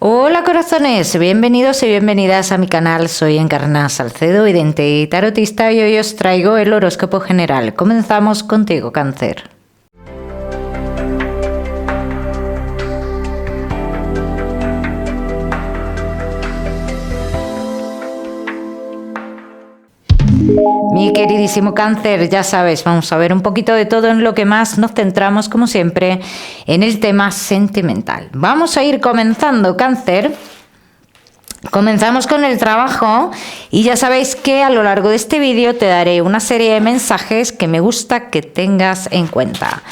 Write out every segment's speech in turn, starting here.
Hola corazones, bienvenidos y bienvenidas a mi canal. Soy Encarna Salcedo, vidente y tarotista, y hoy os traigo el horóscopo general. Comenzamos contigo, Cáncer. Mi queridísimo Cáncer, ya sabes, vamos a ver un poquito de todo, en lo que más nos centramos, como siempre, en el tema sentimental. Vamos a ir comenzando, Cáncer. Comenzamos con el trabajo y ya sabéis que a lo largo de este vídeo te daré una serie de mensajes que me gusta que tengas en cuenta.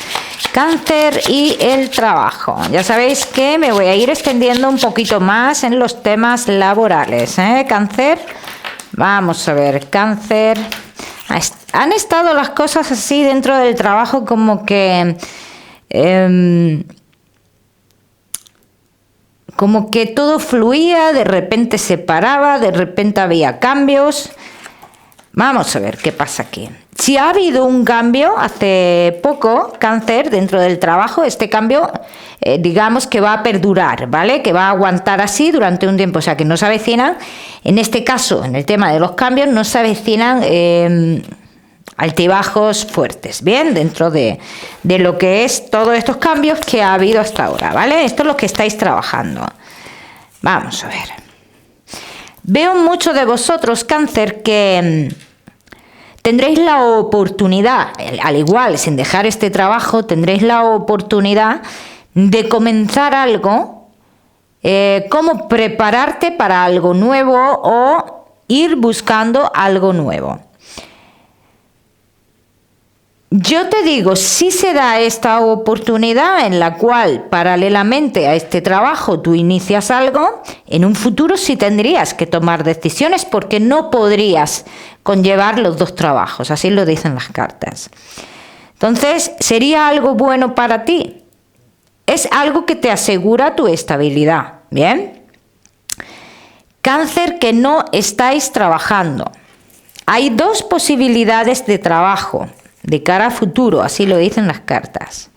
Cáncer y el trabajo. Ya sabéis que me voy a ir extendiendo un poquito más en los temas laborales, Cáncer. Vamos a ver, Cáncer. Han estado las cosas así dentro del trabajo como que todo fluía, de repente se paraba, de repente había cambios. Vamos a ver qué pasa aquí. Si ha habido un cambio hace poco, Cáncer, dentro del trabajo, este cambio digamos que va a perdurar, ¿vale? Que va a aguantar así durante un tiempo, o sea que no se avecinan, en este caso, en el tema de los cambios, no se avecinan altibajos fuertes, ¿bien? Dentro de lo que es todos estos cambios que ha habido hasta ahora, ¿vale? Esto es lo que estáis trabajando. Vamos a ver. Veo mucho de vosotros, Cáncer, que tendréis la oportunidad, al igual, sin dejar este trabajo, tendréis la oportunidad de comenzar algo, como prepararte para algo nuevo o ir buscando algo nuevo. Yo te digo, si se da esta oportunidad en la cual paralelamente a este trabajo tú inicias algo, en un futuro sí tendrías que tomar decisiones porque no podrías conllevar los dos trabajos, así lo dicen las cartas. Entonces, sería algo bueno para ti. Es algo que te asegura tu estabilidad, ¿bien? Cáncer, que no estáis trabajando. Hay dos posibilidades de trabajo de cara a futuro, así lo dicen las cartas.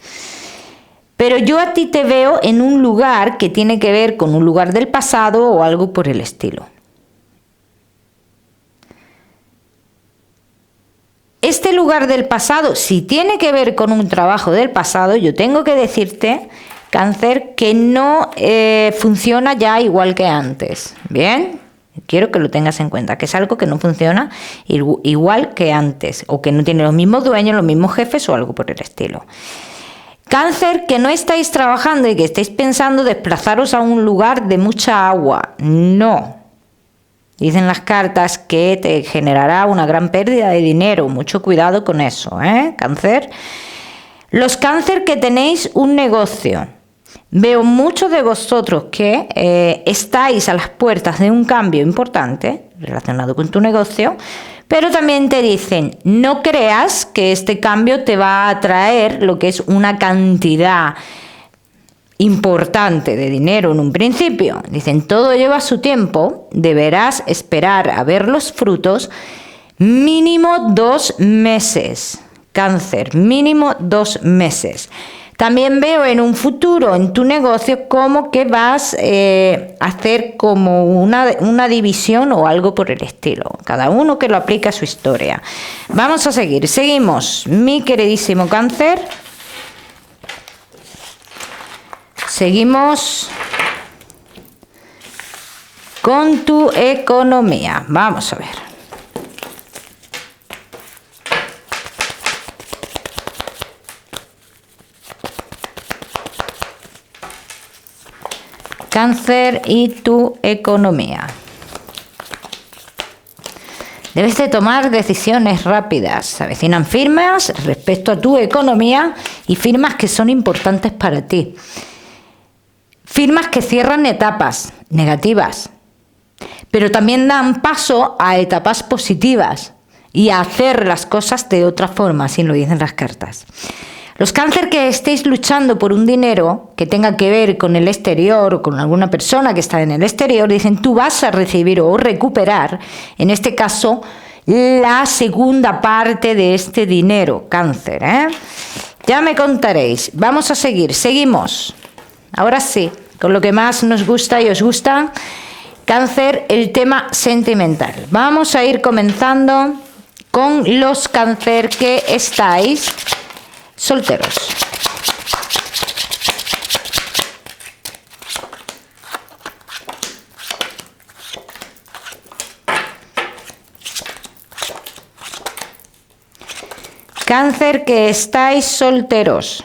Pero yo a ti te veo en un lugar que tiene que ver con un lugar del pasado o algo por el estilo. Este lugar del pasado, si tiene que ver con un trabajo del pasado, yo tengo que decirte, Cáncer, que no funciona ya igual que antes, ¿bien? Quiero que lo tengas en cuenta, que es algo que no funciona igual que antes, o que no tiene los mismos dueños, los mismos jefes o algo por el estilo. Cáncer, que no estáis trabajando y que estáis pensando desplazaros a un lugar de mucha agua. No. Dicen las cartas que te generará una gran pérdida de dinero. Mucho cuidado con eso, Cáncer. Los Cáncer que tenéis un negocio. Veo muchos de vosotros que estáis a las puertas de un cambio importante relacionado con tu negocio, pero también te dicen, no creas que este cambio te va a traer lo que es una cantidad importante de dinero en un principio. Dicen, todo lleva su tiempo, deberás esperar a ver los frutos mínimo 2 meses. Cáncer, mínimo 2 meses. También veo en un futuro en tu negocio como que vas a hacer como una división o algo por el estilo. Cada uno que lo aplique a su historia. Vamos a seguir. Seguimos, mi queridísimo Cáncer. Seguimos con tu economía. Vamos a ver. Cáncer y tu economía. Debes de tomar decisiones rápidas. Se avecinan firmas respecto a tu economía y firmas que son importantes para ti. Firmas que cierran etapas negativas, pero también dan paso a etapas positivas y a hacer las cosas de otra forma, así lo dicen las cartas. Los Cáncer que estéis luchando por un dinero que tenga que ver con el exterior o con alguna persona que está en el exterior, dicen tú vas a recibir o recuperar, en este caso, la segunda parte de este dinero, Cáncer, Ya me contaréis. Vamos a seguir. Seguimos. Ahora sí, con lo que más nos gusta y os gusta, Cáncer, el tema sentimental. Vamos a ir comenzando con los Cáncer que estáis solteros. Cáncer que estáis solteros.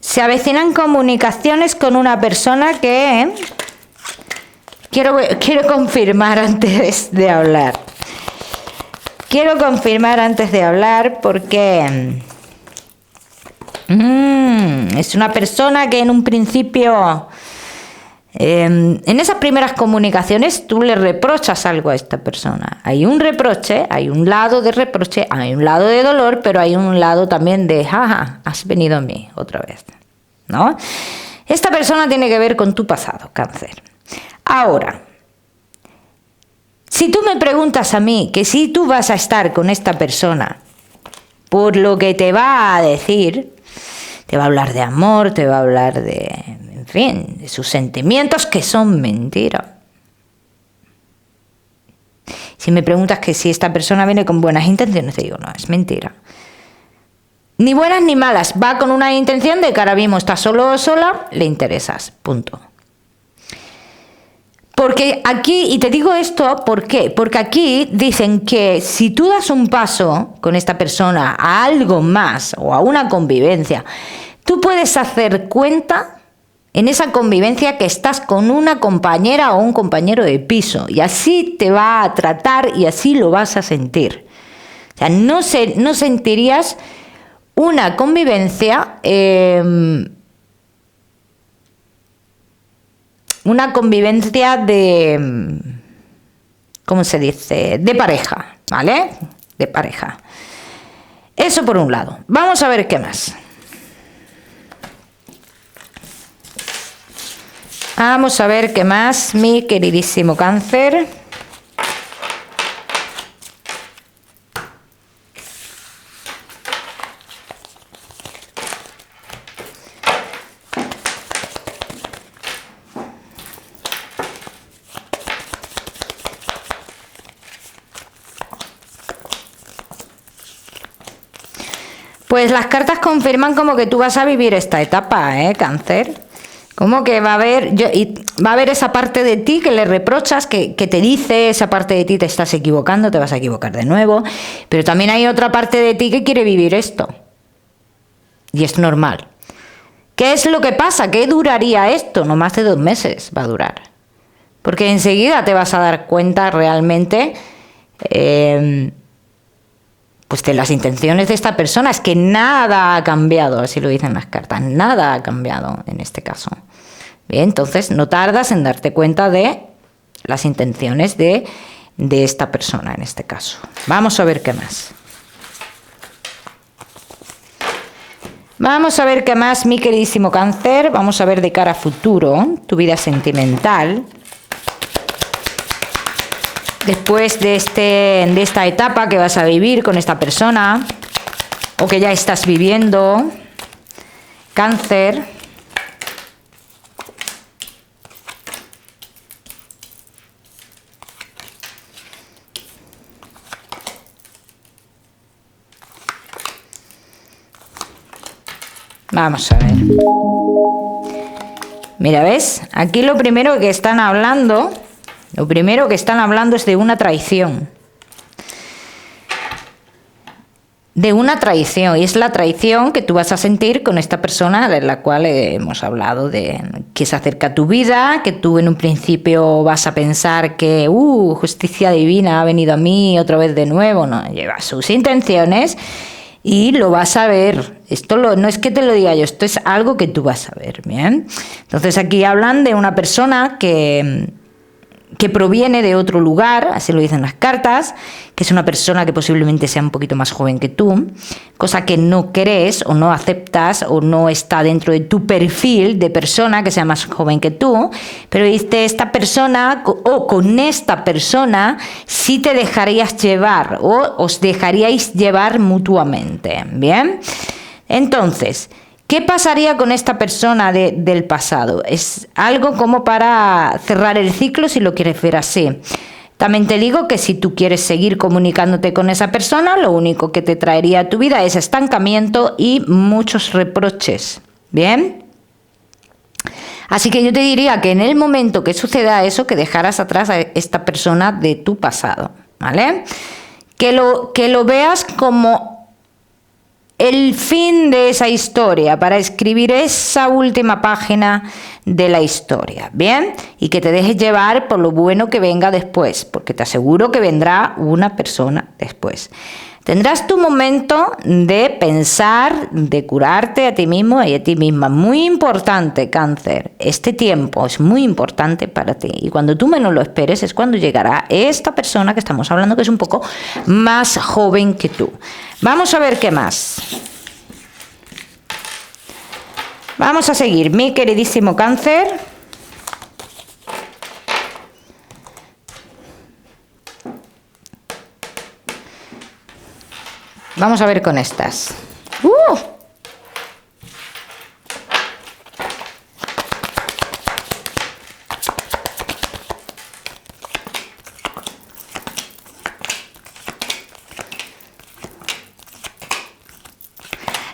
Se avecinan comunicaciones con una persona que quiero confirmar antes de hablar. Quiero confirmar antes de hablar porque es una persona que en un principio, en esas primeras comunicaciones, tú le reprochas algo a esta persona. Hay un reproche, hay un lado de reproche, hay un lado de dolor, pero hay un lado también de, jaja, has venido a mí otra vez, ¿no? Esta persona tiene que ver con tu pasado, Cáncer. Ahora, si tú me preguntas a mí que si tú vas a estar con esta persona, por lo que te va a decir, te va a hablar de amor, te va a hablar de, en fin, de sus sentimientos que son mentira. Si me preguntas que si esta persona viene con buenas intenciones, te digo, no, es mentira. Ni buenas ni malas, va con una intención de que ahora mismo está solo o sola, le interesas, punto. Porque aquí, y te digo esto, ¿por qué? Porque aquí dicen que si tú das un paso con esta persona a algo más o a una convivencia, tú puedes hacer cuenta en esa convivencia que estás con una compañera o un compañero de piso y así te va a tratar y así lo vas a sentir. O sea, no sentirías una convivencia... una convivencia de, ¿cómo se dice? De pareja, ¿vale? De pareja. Eso por un lado. Vamos a ver qué más. Vamos a ver qué más, mi queridísimo Cáncer. Pues las cartas confirman como que tú vas a vivir esta etapa, Cáncer. Como que va a haber esa parte de ti que le reprochas, que te dice, esa parte de ti te estás equivocando, te vas a equivocar de nuevo. Pero también hay otra parte de ti que quiere vivir esto. Y es normal. ¿Qué es lo que pasa? ¿Qué duraría esto? No más de 2 meses va a durar. Porque enseguida te vas a dar cuenta realmente... pues de las intenciones de esta persona. Es que nada ha cambiado, así lo dicen las cartas, nada ha cambiado en este caso. Bien, entonces no tardas en darte cuenta de las intenciones de esta persona en este caso. Vamos a ver qué más. Vamos a ver qué más, mi queridísimo Cáncer. Vamos a ver de cara a futuro, tu vida sentimental. Después de esta etapa que vas a vivir con esta persona o que ya estás viviendo, Cáncer. Vamos a ver. Mira, ¿ves? Aquí lo primero que están hablando... Lo primero que están hablando es de una traición. De una traición. Y es la traición que tú vas a sentir con esta persona de la cual hemos hablado, de que se acerca a tu vida, que tú en un principio vas a pensar que justicia divina ha venido a mí otra vez de nuevo. No, lleva sus intenciones y lo vas a ver. Esto no es que te lo diga yo, esto es algo que tú vas a ver, ¿bien? Entonces aquí hablan de una persona que proviene de otro lugar, así lo dicen las cartas, que es una persona que posiblemente sea un poquito más joven que tú, cosa que no crees o no aceptas o no está dentro de tu perfil de persona que sea más joven que tú, pero dice esta persona o con esta persona sí te dejarías llevar o os dejaríais llevar mutuamente, ¿bien? Entonces, ¿Qué pasaría con esta persona del pasado? Es algo como para cerrar el ciclo, si lo quieres ver así. También te digo que si tú quieres seguir comunicándote con esa persona, lo único que te traería a tu vida es estancamiento y muchos reproches. ¿Bien? Así que yo te diría que en el momento que suceda eso, que dejaras atrás a esta persona de tu pasado, ¿vale? Que lo veas como el fin de esa historia, para escribir esa última página de la historia, ¿bien? Y que te dejes llevar por lo bueno que venga después, porque te aseguro que vendrá una persona después. Tendrás tu momento de pensar, de curarte a ti mismo y a ti misma. Muy importante, Cáncer. Este tiempo es muy importante para ti. Y cuando tú menos lo esperes es cuando llegará esta persona que estamos hablando, que es un poco más joven que tú. Vamos a ver qué más. Vamos a seguir, mi queridísimo Cáncer. Vamos a ver con estas.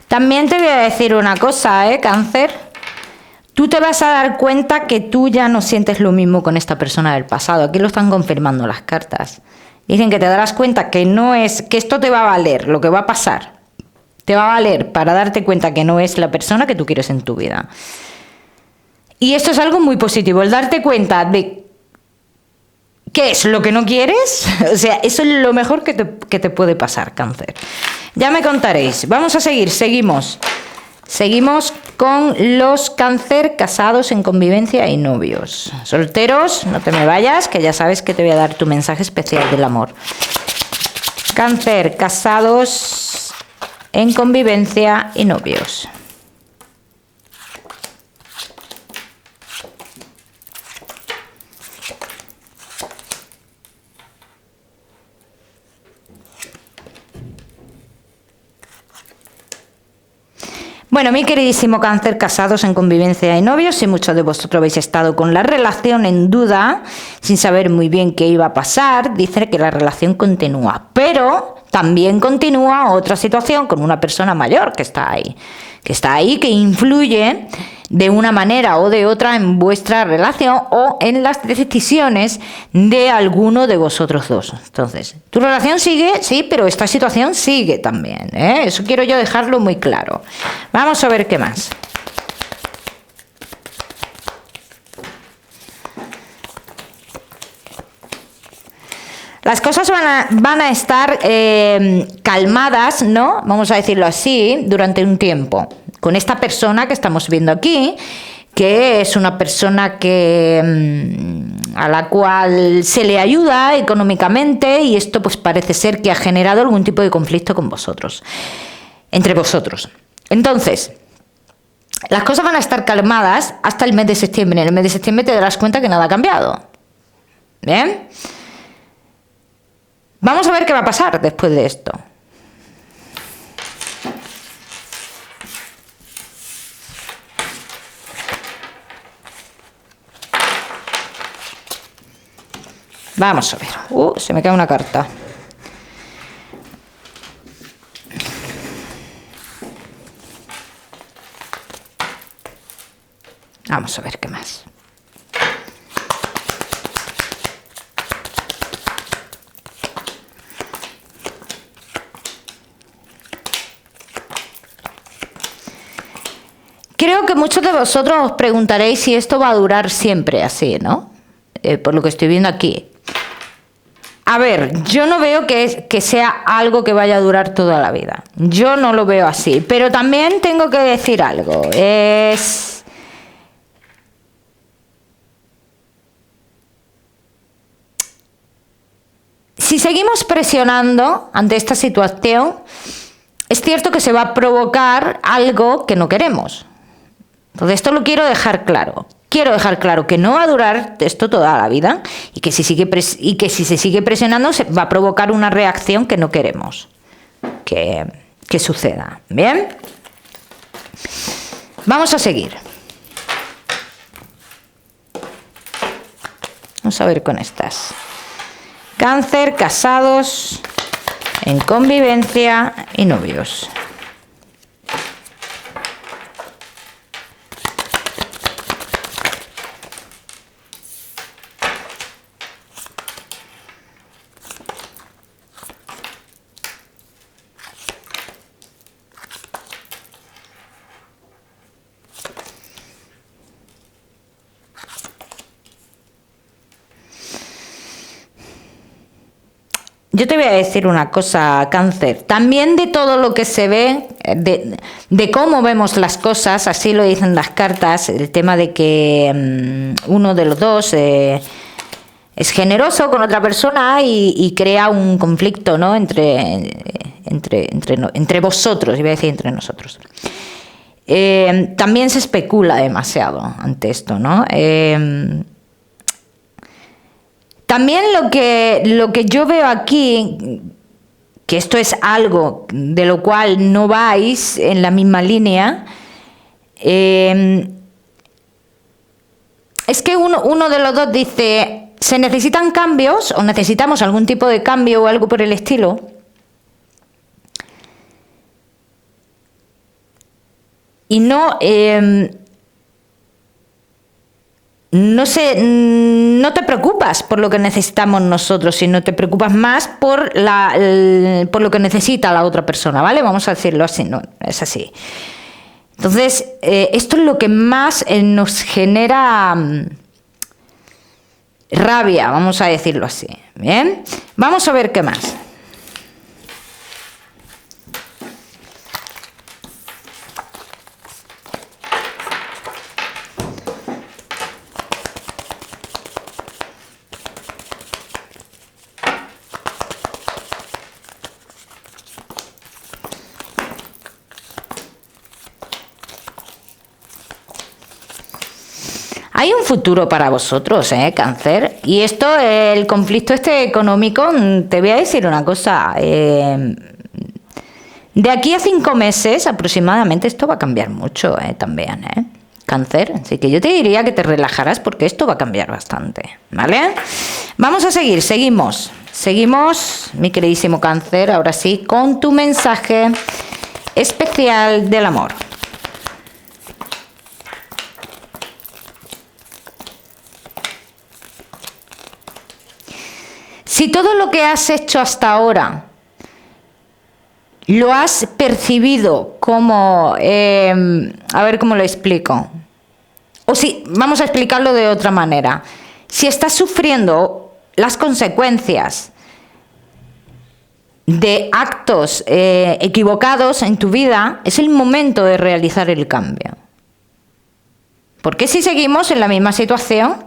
También te voy a decir una cosa, Cáncer. Tú te vas a dar cuenta que tú ya no sientes lo mismo con esta persona del pasado. Aquí lo están confirmando las cartas. Dicen que te darás cuenta que no es, que esto te va a valer, lo que va a pasar. Te va a valer para darte cuenta que no es la persona que tú quieres en tu vida. Y esto es algo muy positivo, el darte cuenta de qué es lo que no quieres. O sea, eso es lo mejor que te puede pasar, Cáncer. Ya me contaréis. Vamos a seguir, seguimos. Seguimos con los Cáncer casados en convivencia y novios. Solteros, no te me vayas, que ya sabes que te voy a dar tu mensaje especial del amor. Cáncer casados en convivencia y novios. Bueno, mi queridísimo Cáncer, casados en convivencia y novios, si muchos de vosotros habéis estado con la relación en duda, sin saber muy bien qué iba a pasar, dice que la relación continúa, pero también continúa otra situación con una persona mayor que está ahí, que influye de una manera o de otra en vuestra relación o en las decisiones de alguno de vosotros dos. Entonces, tu relación sigue, sí, pero esta situación sigue también, ¿eh? Eso quiero yo dejarlo muy claro. Vamos a ver qué más. Las cosas van a estar calmadas, ¿no? Vamos a decirlo así, durante un tiempo. Con esta persona que estamos viendo aquí, que es una persona a la cual se le ayuda económicamente, y esto pues parece ser que ha generado algún tipo de conflicto con vosotros, entre vosotros. Entonces, las cosas van a estar calmadas hasta el mes de septiembre. En el mes de septiembre te darás cuenta que nada ha cambiado. ¿Bien? Vamos a ver qué va a pasar después de esto. Vamos a ver. Se me cae una carta. Vamos a ver qué más. Creo que muchos de vosotros os preguntaréis si esto va a durar siempre así, ¿no? Por lo que estoy viendo aquí. A ver, yo no veo que sea algo que vaya a durar toda la vida. Yo no lo veo así. Pero también tengo que decir algo. Si seguimos presionando ante esta situación, es cierto que se va a provocar algo que no queremos. Entonces, esto lo quiero dejar claro. Quiero dejar claro que no va a durar esto toda la vida y que si se sigue presionando se va a provocar una reacción que no queremos que suceda. ¿Bien? Vamos a seguir. Vamos a ver con estas. Cáncer, casados, en convivencia y novios. Yo te voy a decir una cosa, Cáncer. También de todo lo que se ve, de cómo vemos las cosas, así lo dicen las cartas, el tema de que uno de los dos es generoso con otra persona y crea un conflicto, ¿no? entre vosotros, iba a decir entre nosotros. También se especula demasiado ante esto, ¿no? También lo que yo veo aquí, que esto es algo de lo cual no vais en la misma línea, es que uno de los dos dice, se necesitan cambios o necesitamos algún tipo de cambio o algo por el estilo. Y no te preocupas por lo que necesitamos nosotros, sino te preocupas más por lo que necesita la otra persona, ¿vale? Vamos a decirlo así, no, es así. Entonces, esto es lo que más nos genera rabia, vamos a decirlo así, ¿bien? Vamos a ver qué más. Hay un futuro para vosotros, Cáncer. Y esto, el conflicto económico, te voy a decir una cosa. De aquí a 5 meses aproximadamente esto va a cambiar mucho también, Cáncer. Así que yo te diría que te relajaras porque esto va a cambiar bastante, ¿vale? Vamos a seguir, seguimos. Seguimos, mi queridísimo Cáncer, ahora sí, con tu mensaje especial del amor. Si todo lo que has hecho hasta ahora lo has percibido como, a ver cómo lo explico, o si, vamos a explicarlo de otra manera, si estás sufriendo las consecuencias de actos equivocados en tu vida, es el momento de realizar el cambio. Porque si seguimos en la misma situación,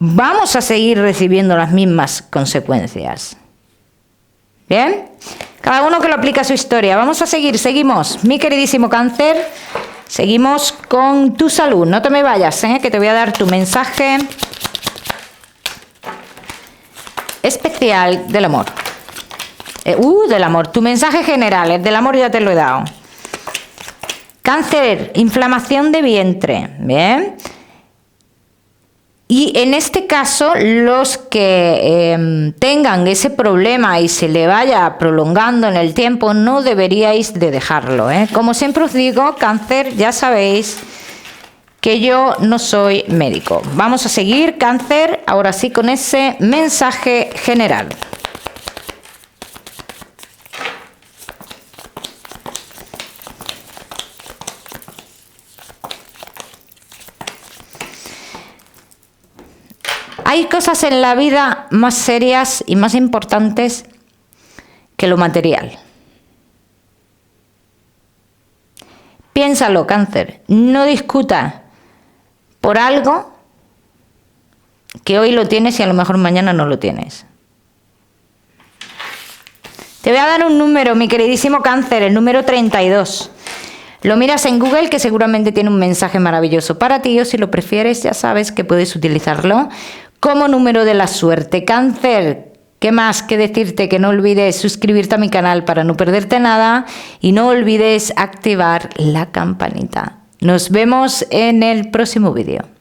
vamos a seguir recibiendo las mismas consecuencias. ¿Bien? Cada uno que lo aplique a su historia. Vamos a seguir, seguimos. Mi queridísimo Cáncer, seguimos con tu salud. No te me vayas, que te voy a dar tu mensaje especial del amor. Del amor. Tu mensaje general, el del amor ya te lo he dado. Cáncer, inflamación de vientre. Bien. Y en este caso, los que tengan ese problema y se le vaya prolongando en el tiempo, no deberíais de dejarlo. Como siempre os digo, Cáncer, ya sabéis que yo no soy médico. Vamos a seguir, Cáncer, ahora sí con ese mensaje general. Hay cosas en la vida más serias y más importantes que lo material. Piénsalo, Cáncer. No discutas por algo que hoy lo tienes y a lo mejor mañana no lo tienes. Te voy a dar un número, mi queridísimo Cáncer, el número 32. Lo miras en Google, que seguramente tiene un mensaje maravilloso para ti, o si lo prefieres ya sabes que puedes utilizarlo como número de la suerte. Cáncer, ¿qué más que decirte? Que no olvides suscribirte a mi canal para no perderte nada y no olvides activar la campanita. Nos vemos en el próximo vídeo.